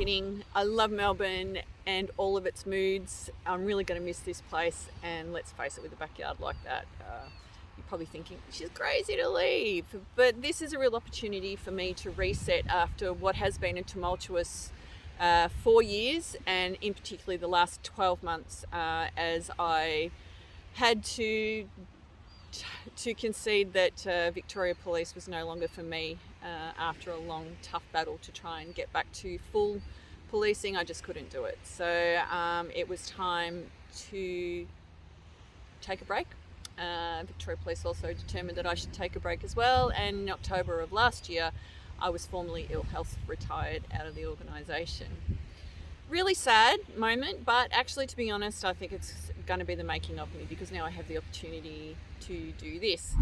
kidding. I love Melbourne and all of its moods. I'm really going to miss this place, and let's face it, with a backyard like that, you're probably thinking, she's crazy to leave. But this is a real opportunity for me to reset after what has been a tumultuous 4 years, and in particular the last 12 months, as I had to concede that Victoria Police was no longer for me. After a long, tough battle to try and get back to full policing, I just couldn't do it. So it was time to take a break. Victoria Police also determined that I should take a break as well, and in October of last year I was formally ill health retired out of the organisation. Really sad moment, but actually, to be honest, I think it's going to be the making of me, because now I have the opportunity to do this.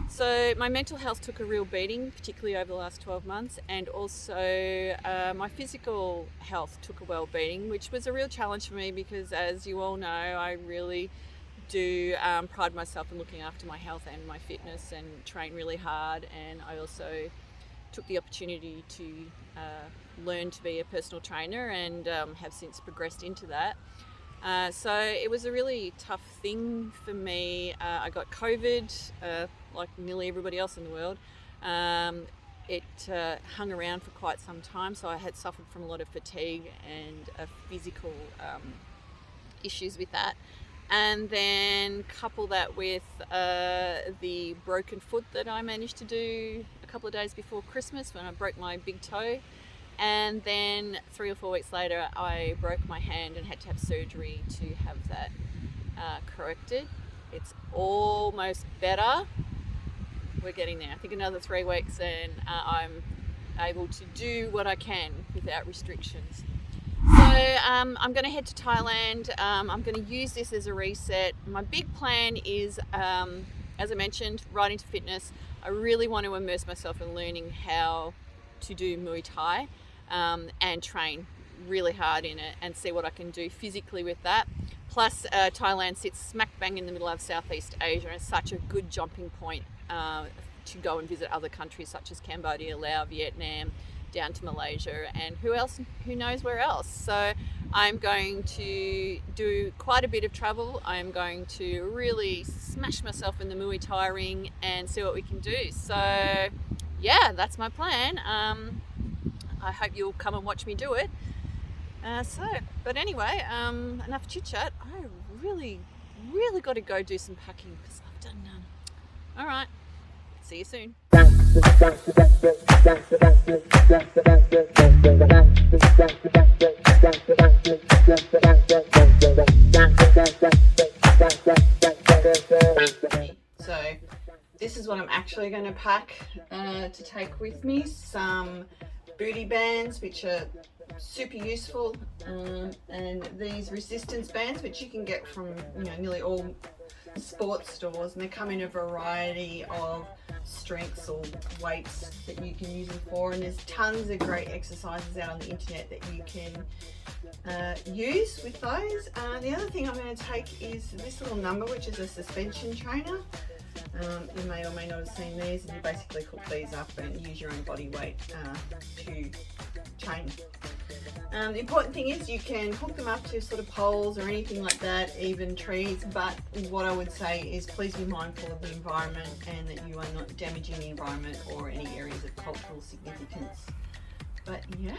So my mental health took a real beating, particularly over the last 12 months, and also my physical health took a well beating, which was a real challenge for me because, as you all know, I really do pride myself in looking after my health and my fitness and train really hard. And I also took the opportunity to learn to be a personal trainer, and have since progressed into that. So it was a really tough thing for me. I got COVID, like nearly everybody else in the world. It hung around for quite some time, so I had suffered from a lot of fatigue and physical issues with that. And then couple that with the broken foot that I managed to do a couple of days before Christmas, when I broke my big toe. And then 3 or 4 weeks later, I broke my hand and had to have surgery to have that corrected. It's almost better. We're getting there. I think another 3 weeks and I'm able to do what I can without restrictions. So I'm going to head to Thailand. I'm going to use this as a reset. My big plan is, as I mentioned, right into fitness. I really want to immerse myself in learning how to do Muay Thai and train really hard in it and see what I can do physically with that. Plus Thailand sits smack bang in the middle of Southeast Asia, and it's such a good jumping point to go and visit other countries such as Cambodia, Laos, Vietnam, down to Malaysia, and who knows where else. So I'm going to do quite a bit of travel. I'm going to really smash myself in the Muay Thai ring and see what we can do. So yeah, that's my plan. I hope you'll come and watch me do it. But anyway, enough chit chat. I really got to go do some packing because I've done none. All right, see you soon. So this is what I'm actually going to pack to take with me. Some booty bands, which are super useful, and these resistance bands, which you can get from nearly all sports stores, and they come in a variety of strengths or weights that you can use them for, and there's tons of great exercises out on the internet that you can use with those. The other thing I'm going to take is this little number, which is a suspension trainer. You may or may not have seen these, and you basically hook these up and use your own body weight to train. The important thing is you can hook them up to sort of poles or anything like that, even trees, but what I would say is please be mindful of the environment and that you are not damaging the environment or any areas of cultural significance. But yeah,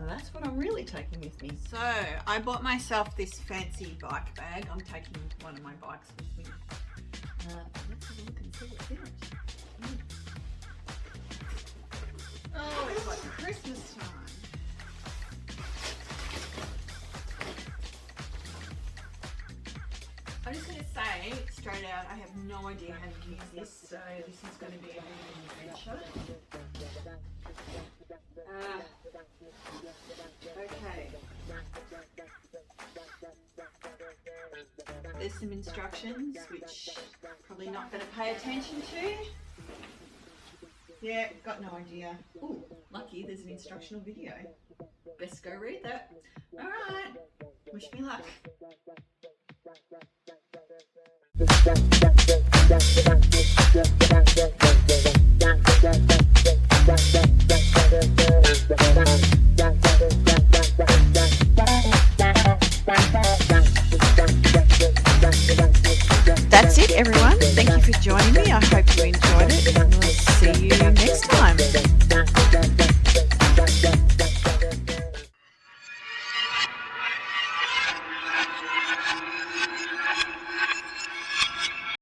that's what I'm really taking with me. So I bought myself this fancy bike bag. I'm taking one of my bikes with me. Let's have a look and see what's in it. Oh, it's like Christmas time. I'm just going to say straight out, I have no idea how to use this, so this is going to be a bit of an adventure. Okay. There's some instructions which I'm probably not going to pay attention to. Yeah, got no idea. Ooh, lucky there's an instructional video. Best go read that. Alright, wish me luck.